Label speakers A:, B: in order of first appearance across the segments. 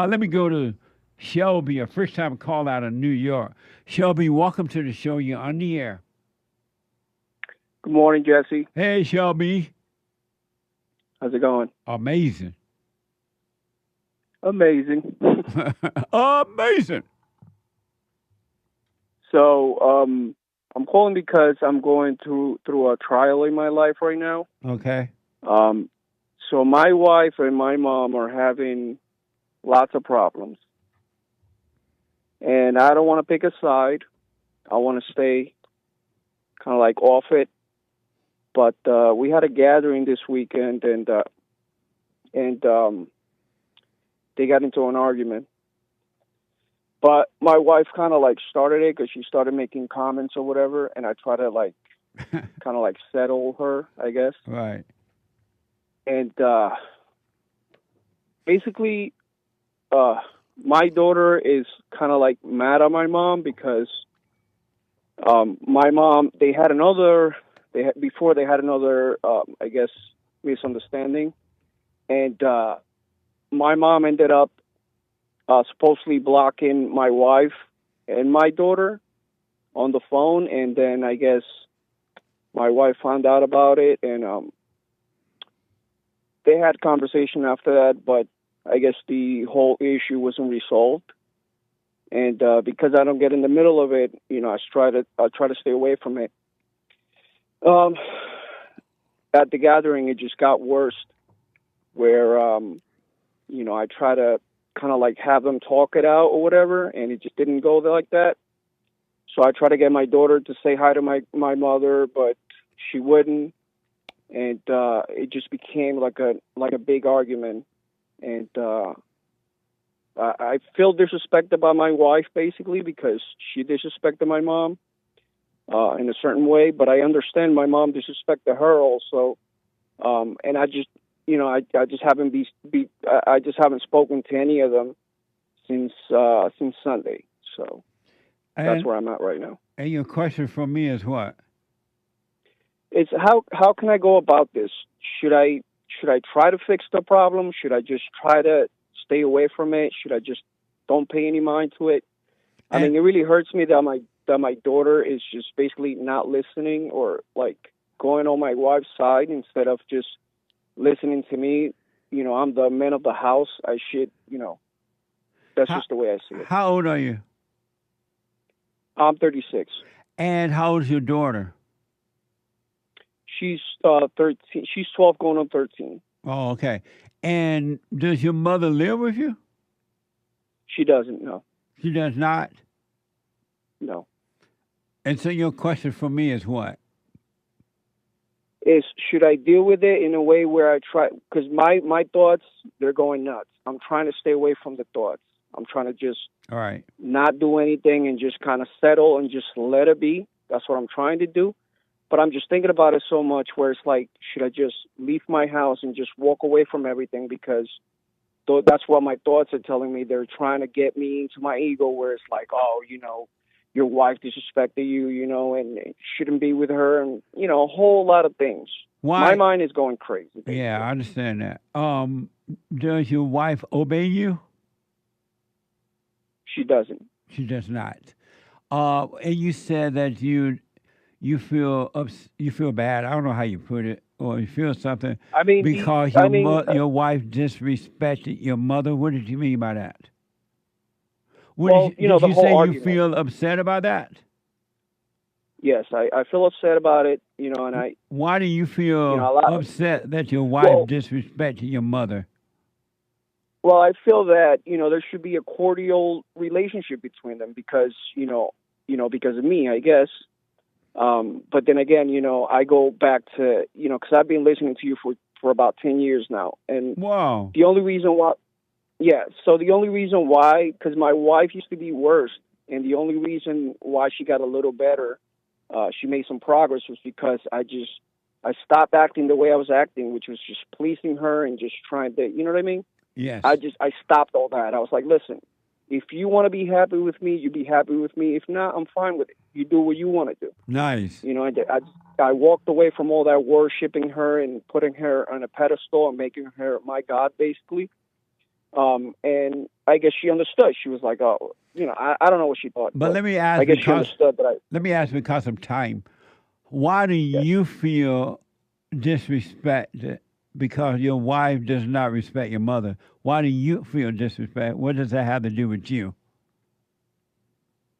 A: Let me go to Shelby, a first time call out of New York. Shelby, welcome to the show. You're on the air.
B: Good morning, Jesse.
A: Hey, Shelby.
B: How's it going?
A: Amazing.
B: Amazing.
A: Amazing.
B: So, I'm calling because I'm going through a trial in my life right now.
A: Okay.
B: Um, so my wife and my mom are having lots of problems, and I don't want to pick a side. I want to stay kind of like off it. But we had a gathering this weekend, and they got into an argument. But my wife kind of like started it because she started making comments or whatever, and I try to like kind of like settle her, I guess.
A: Right.
B: And basically, uh, my daughter is kind of like mad at my mom because my mom they had another I guess misunderstanding, and my mom ended up supposedly blocking my wife and my daughter on the phone, and then I guess my wife found out about it, and they had conversation after that, but I guess the whole issue wasn't resolved. And because I don't get in the middle of it, I try to stay away from it. Um, at the gathering, it just got worse, where I try to kind of like have them talk it out or whatever, and it just didn't go there like that. So I try to get my daughter to say hi to my mother, but she wouldn't, and it just became like a big argument, and I feel disrespected by my wife basically because she disrespected my mom in a certain way, but I understand my mom disrespected her also, and I just I just haven't I just haven't spoken to any of them since Sunday, so that's
A: And
B: where I'm at right now.
A: and your question for me is what?
B: It's how can I go about this? Should I try to fix the problem? Should I just try to stay away from it? Should I just don't pay any mind to it? I
A: And
B: mean, it really hurts me that my daughter is just basically not listening or like going on my wife's side instead of just listening to me. I'm the man of the house. I should, that's
A: how
B: just the way I see it.
A: how old are you?
B: I'm 36.
A: And how old's your daughter?
B: She's 13. She's 12 going on 13.
A: Oh, okay. And does your mother live with you?
B: She doesn't know.
A: She does not.
B: No.
A: And so your question for me is what?
B: Is should I deal with it in a way where I try, because my thoughts, they're going nuts. I'm trying to stay away from the thoughts. I'm trying to just
A: All right.
B: not do anything and just kind of settle and just let it be. That's what I'm trying to do. But I'm just thinking about it so much where it's like, should I just leave my house and just walk away from everything? Because that's what my thoughts are telling me. They're trying to get me into my ego where it's like, oh, your wife disrespected you, and you shouldn't be with her, and, a whole lot of things. My
A: Why?
B: mind is going crazy,
A: Yeah,
B: basically.
A: I understand that. Does your wife obey you?
B: She doesn't.
A: She does not. And you said that you feel bad. I don't know how you put it, or you feel something
B: I mean,
A: because
B: I mean,
A: your wife disrespected your mother. What did you mean by that?
B: well,
A: Did
B: the
A: you
B: whole
A: say you
B: argument.
A: feel upset about that?
B: Yes, I feel upset about it, and
A: Why do you
B: a
A: feel
B: lot.
A: upset that your wife
B: Well,
A: disrespected your mother?
B: well, I feel that there should be a cordial relationship between them because because of me, I guess. But then again, I go back to because I've been listening to you for about 10 years now, and
A: Wow.
B: the only reason why, yeah. So the only reason why, because my wife used to be worse, and the only reason why she got a little better, she made some progress, was because I stopped acting the way I was acting, which was just pleasing her and just trying to, you know what I mean?
A: Yes.
B: I stopped all that. I was like, listen, if you want to be happy with me, you be happy with me. If not, I'm fine with it. You do what you want to do.
A: Nice.
B: I walked away from all that worshiping her and putting her on a pedestal and making her my God, basically. And I guess she understood. She was like, oh, I don't know what she thought,
A: But
B: but
A: let me
B: I
A: ask
B: guess she understood that I.
A: because of time. Why do
B: Yes.
A: you feel disrespected because your wife does not respect your mother? Why do you feel disrespect? What does that have to do with you?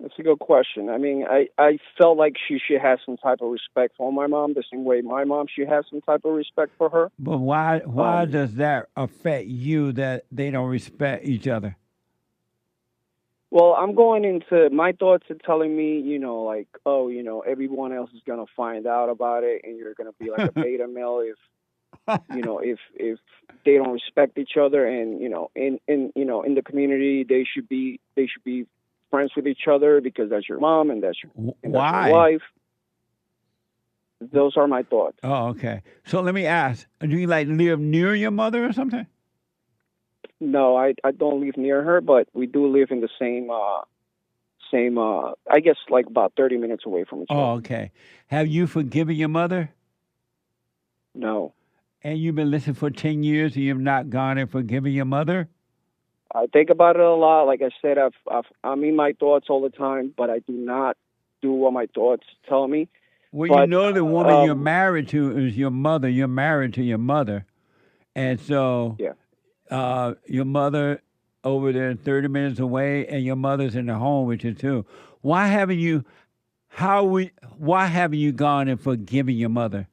B: That's a good question. I mean, I felt like she should have some type of respect for my mom, the same way my mom should have some type of respect for her.
A: But why
B: Um,
A: does that affect you that they don't respect each other?
B: well, I'm going into my thoughts are telling me, like, oh, everyone else is gonna find out about it, and you're gonna be like a beta male if they don't respect each other, and in the community they should be friends with each other because that's your mom and that's your
A: Why?
B: wife. Those are my thoughts.
A: Oh, okay. So let me ask: do you like live near your mother or something?
B: No, I don't live near her, but we do live in the same I guess like about 30 minutes away from each
A: Oh,
B: other.
A: okay. Have you forgiven your mother?
B: No.
A: And you've been listening for 10 years, and you've not gone and forgiven your mother?
B: I think about it a lot. Like I said, I'm in my thoughts all the time, but I do not do what my thoughts tell me.
A: Well, you
B: But
A: know the woman you're
B: um
A: married to is your mother. You're married to your mother, and so
B: yeah.
A: your mother over there 30 minutes away, and your mother's in the home with you too. Why haven't you? Why haven't you gone and forgiven your mother?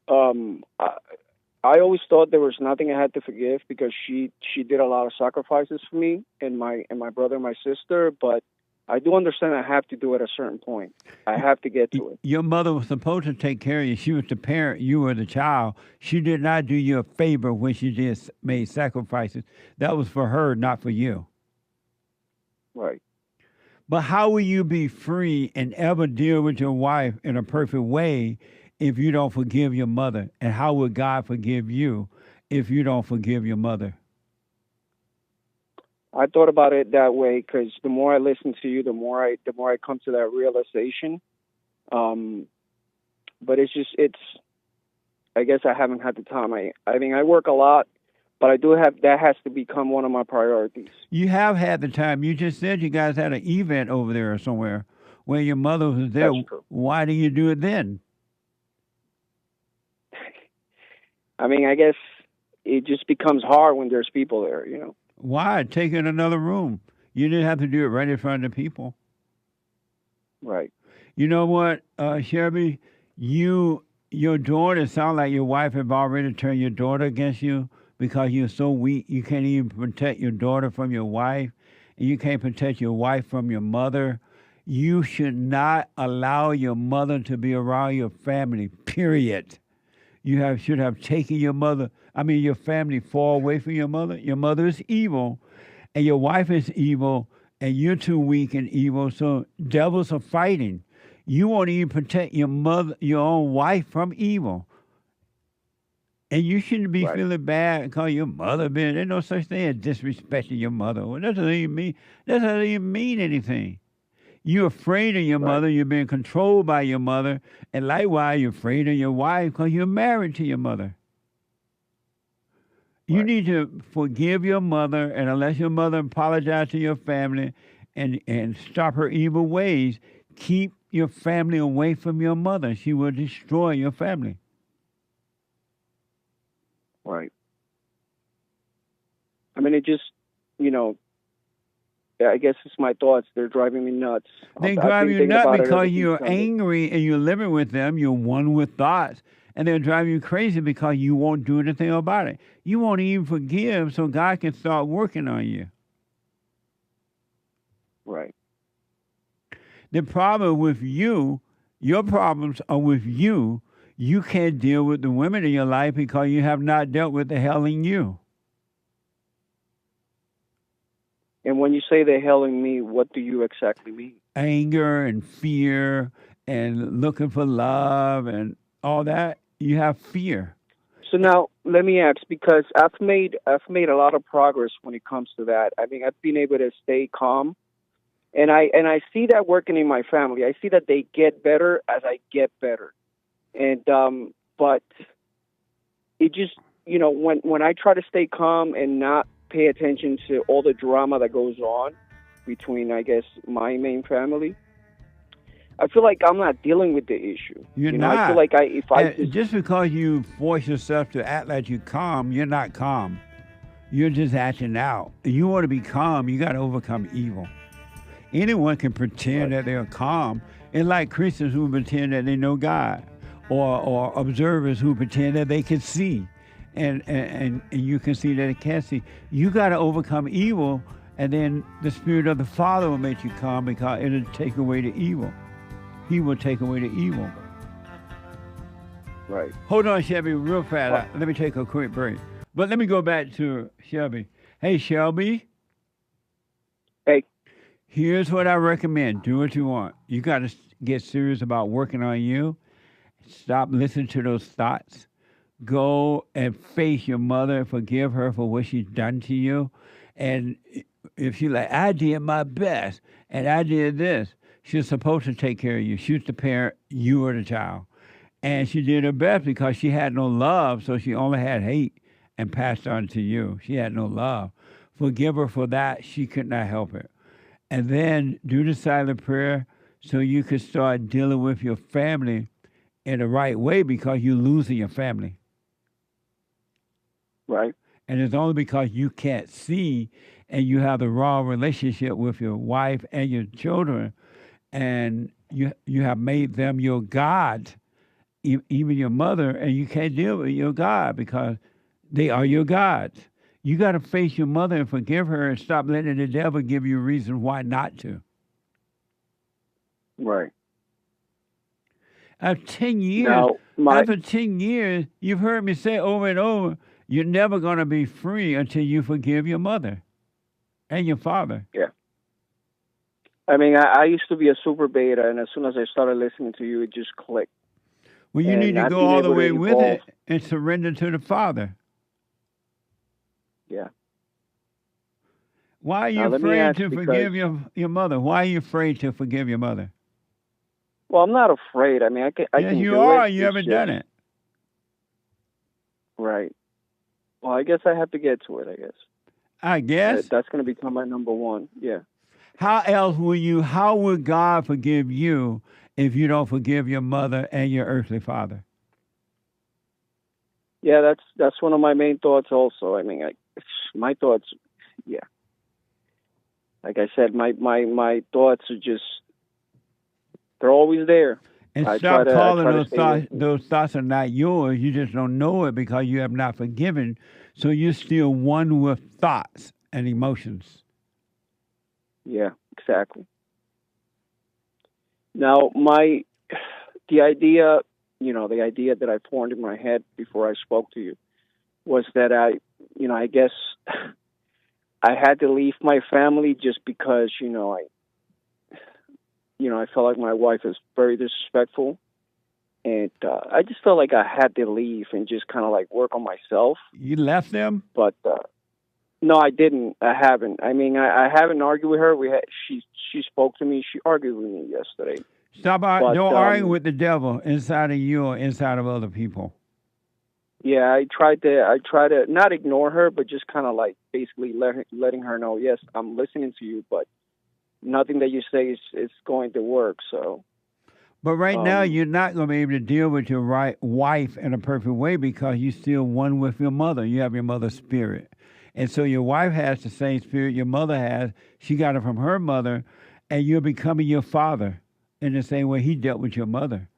B: Um I, I always thought there was nothing I had to forgive because she did a lot of sacrifices for me and my brother and my sister, but I do understand I have to do it at a certain point. I have to get to it.
A: Your mother was supposed to take care of you. She was the parent. You were the child. She did not do you a favor when she just made sacrifices. That was for her, not for you.
B: Right.
A: But how will you be free and ever deal with your wife in a perfect way if you don't forgive your mother? And how will God forgive you if you don't forgive your mother?
B: I thought about it that way because the more I listen to you, the more I come to that realization. Um, but it's. I guess I haven't had the time. I mean, I work a lot, but I do have that has to become one of my priorities.
A: You have had the time. You just said you guys had an event over there or somewhere where your mother was there.
B: That's true.
A: Why do you do it then?
B: I mean, I guess it just becomes hard when there's people there.
A: Why? Take it in another room. You didn't have to do it right in front of the people.
B: Right.
A: You know what, Shelby? Your daughter sound like your wife have already turned your daughter against you because you're so weak. You can't even protect your daughter from your wife, and you can't protect your wife from your mother. You should not allow your mother to be around your family. Period. Should have taken your family far away from your mother. Your mother is evil, and your wife is evil, and you're too weak and evil. So devils are fighting. You won't even protect your mother, your own wife from evil. And you shouldn't be
B: Right.
A: feeling bad and call your mother been. There's no such thing as disrespecting your mother. Well, that doesn't even mean anything. You're afraid of your
B: Right.
A: mother. You're being controlled by your mother. And likewise, you're afraid of your wife because you're married to your mother. You
B: Right.
A: need to forgive your mother, and unless your mother apologizes to your family and stop her evil ways, keep your family away from your mother. She will destroy your family.
B: Right. I mean, it just, you know, yeah, I guess it's my thoughts. They're driving me nuts.
A: They
B: I've
A: drive
B: been
A: you
B: thinking
A: nuts
B: about it ever
A: because
B: since
A: you're
B: Sunday.
A: angry and you're living with them. You're one with thoughts. And they'll drive you crazy because you won't do anything about it. You won't even forgive so God can start working on you.
B: Right.
A: The problem with you, your problems are with you. You can't deal with the women in your life because you have not dealt with the hell in you.
B: And when you say they're helling me, what do you exactly mean?
A: Anger and fear and looking for love and all that. You have fear.
B: So now let me ask, because I've made a lot of progress when it comes to that. I mean, I've been able to stay calm, and I see that working in my family. I see that they get better as I get better, and but it just when I try to stay calm and not pay attention to all the drama that goes on between, I guess, my main family, I feel like I'm not dealing with the issue.
A: You're
B: I feel
A: not.
B: like if I
A: And just because you force yourself to act like you're calm, you're not calm. You're just acting out. You want to be calm, you got to overcome evil. Anyone can pretend
B: right,
A: that they're calm. It's like Christians who pretend that they know God, or observers who pretend that they can see, and you can see that they can't see. You got to overcome evil, and then the Spirit of the Father will make you calm because it'll take away the evil. He will take away the evil.
B: right.
A: Hold on, Shelby, real fast. Let me take a quick break. But let me go back to Shelby. Hey, Shelby.
B: Hey,
A: Here's what I recommend. Do what you want. You got to get serious about working on you. Stop listening to those thoughts. Go and face your mother and forgive her for what she's done to you. And if she's like, I did my best and I did this, she's supposed to take care of you. She's the parent, you are the child. And she did her best because she had no love, so she only had hate and passed on to you. She had no love. Forgive her for that. She could not help it. And then do the silent prayer so you can start dealing with your family in the right way because you're losing your family.
B: right,
A: And it's only because you can't see and you have the wrong relationship with your wife and your children, and you have made them your God, even your mother, and you can't deal with your God because they are your gods. You got to face your mother and forgive her and stop letting the devil give you a reason why not to.
B: right.
A: After 10 years,
B: Now,
A: after 10 years, you've heard me say over and over, you're never going to be free until you forgive your mother and your father.
B: yeah. I mean, I used to be a super beta, and as soon as I started listening to you, it just clicked.
A: Well, you
B: And
A: need to
B: not
A: go
B: being
A: all the
B: able to
A: way with
B: evolve.
A: it and surrender to the Father.
B: Yeah.
A: Why are you
B: Now, let me
A: afraid
B: ask,
A: to
B: because,
A: forgive your mother? Why are you afraid to forgive your mother?
B: well, I'm not afraid. I mean, I
A: Yes,
B: can
A: you
B: do it.
A: are. You
B: It's
A: haven't
B: just,
A: done it.
B: right. Well, I guess I have to get to it, I guess.
A: I guess.
B: That's going to become my number one. Yeah.
A: How would God forgive you if you don't forgive your mother and your earthly father?
B: Yeah, that's one of my main thoughts also. I mean, my thoughts, yeah. Like I said, my thoughts are just, they're always there.
A: And
B: I
A: stop calling
B: try to
A: those
B: stay away
A: thoughts.
B: from it.
A: Those thoughts are not yours. You just don't know it because you have not forgiven. So you're still one with thoughts and emotions.
B: Yeah, exactly. Now, the idea, the idea that I formed in my head before I spoke to you was that I guess I had to leave my family just because, I felt like my wife is very disrespectful, and I just felt like I had to leave and just kind of like work on myself.
A: You left them.
B: But no, I didn't. I haven't. I mean, I haven't argued with her. She spoke to me. She argued with me yesterday.
A: Stop.
B: But
A: Don't argue with the devil inside of you or inside of other people.
B: yeah, I tried to not ignore her, but just kind of like basically letting her know, yes, I'm listening to you, but nothing that you say is going to work. So,
A: But right now,
B: um,
A: you're not going to be able to deal with your wife in a perfect way because you're still one with your mother. You have your mother's spirit. And so your wife has the same spirit your mother has. She got it from her mother, and you're becoming your father in the same way he dealt with your mother.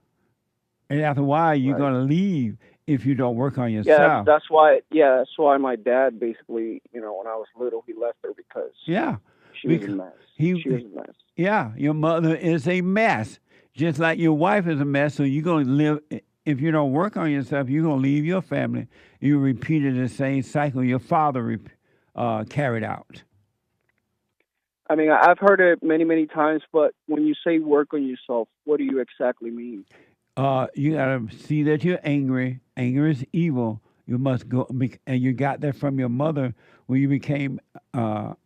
A: And after a while, you're
B: right.
A: going to leave if you don't work on
B: Yeah,
A: yourself.
B: that's why. Yeah, that's why my dad basically, when I was little, he left her because
A: Yeah.
B: she was a
A: Because
B: mess.
A: he,
B: She was a mess.
A: yeah, your mother is a mess. Just like your wife is a mess, so you're going to live, if you don't work on yourself, you're going to leave your family. You repeated the same cycle your father carried out.
B: I mean, I've heard it many, many times, but when you say work on yourself, what do you exactly mean?
A: You got to see that you're angry. Anger is evil. You must go, and you got that from your mother when you became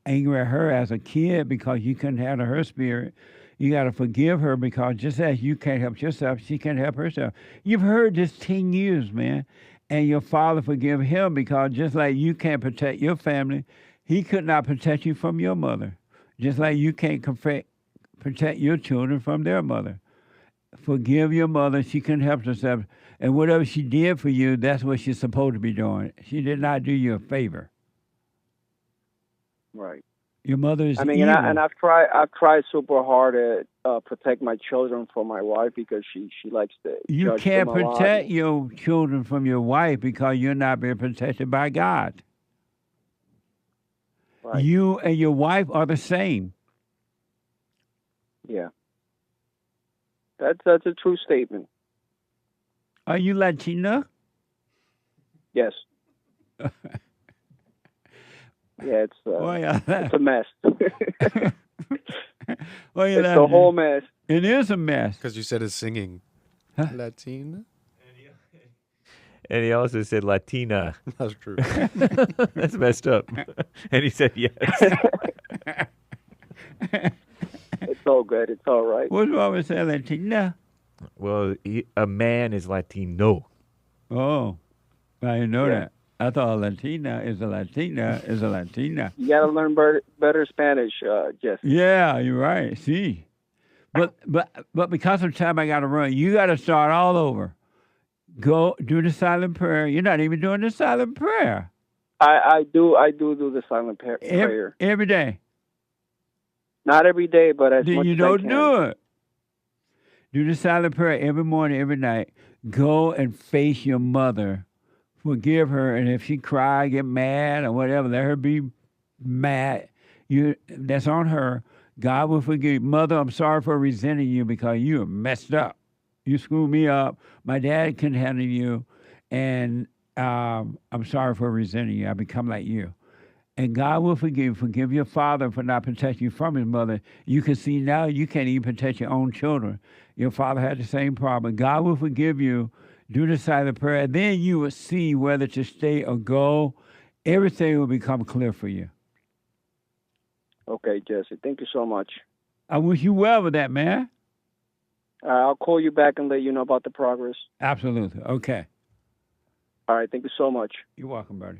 A: angry at her as a kid because you couldn't handle her spirit. You got to forgive her because just as you can't help yourself, she can't help herself. You've heard this 10 years, man. and your father forgive him, because just like you can't protect your family, he could not protect you from your mother. Just like you can't protect your children from their mother. Forgive your mother. She couldn't help herself. And whatever she did for you, that's what she's supposed to be doing. She did not do you a favor.
B: Right.
A: Your mother is
B: I mean,
A: evil.
B: and I've tried super hard to protect my children from my wife because she likes to
A: You
B: judge
A: can't
B: them a lot.
A: protect your children from your wife because you're not being protected by God.
B: Right.
A: You and your wife are the same.
B: Yeah. That's a true statement.
A: Are you Latina?
B: Yes. Yeah, it's a mess.
A: Well,
B: It's a whole mess.
A: It is a mess.
C: Because you said it's singing.
A: Huh?
C: Latina?
D: And he also said Latina.
C: That's true.
D: That's messed up. And he said yes.
B: It's all good. It's all right.
A: What's wrong with saying Latina?
D: Well, a man is Latino.
A: Oh, I didn't know
B: Yeah.
A: that. I thought a Latina is a Latina is a Latina.
B: You got to learn better Spanish, Jesse.
A: Yeah, you're right. See, but because of time, I got to run. You got to start all over. Go do the silent prayer. You're not even doing the silent prayer.
B: I do the silent prayer.
A: Every day.
B: Not every day, but as
A: Then
B: much
A: you
B: as
A: don't
B: I can.
A: do it. Do the silent prayer every morning, every night. Go and face your mother. Forgive her, and if she cry, get mad or whatever, let her be mad. That's on her. God will forgive you. Mother, I'm sorry for resenting you because you are messed up. You screwed me up. My dad couldn't handle you, and I'm sorry for resenting you. I become like you. And God will forgive you. Forgive your father for not protecting you from his mother. You can see now you can't even protect your own children. Your father had the same problem. God will forgive you. Do the silent prayer. Then you will see whether to stay or go. Everything will become clear for you.
B: Okay, Jesse. Thank you so much.
A: I wish you well with that, man.
B: I'll call you back and let you know about the progress.
A: Absolutely. Okay.
B: All right. Thank you so much.
A: You're welcome, buddy.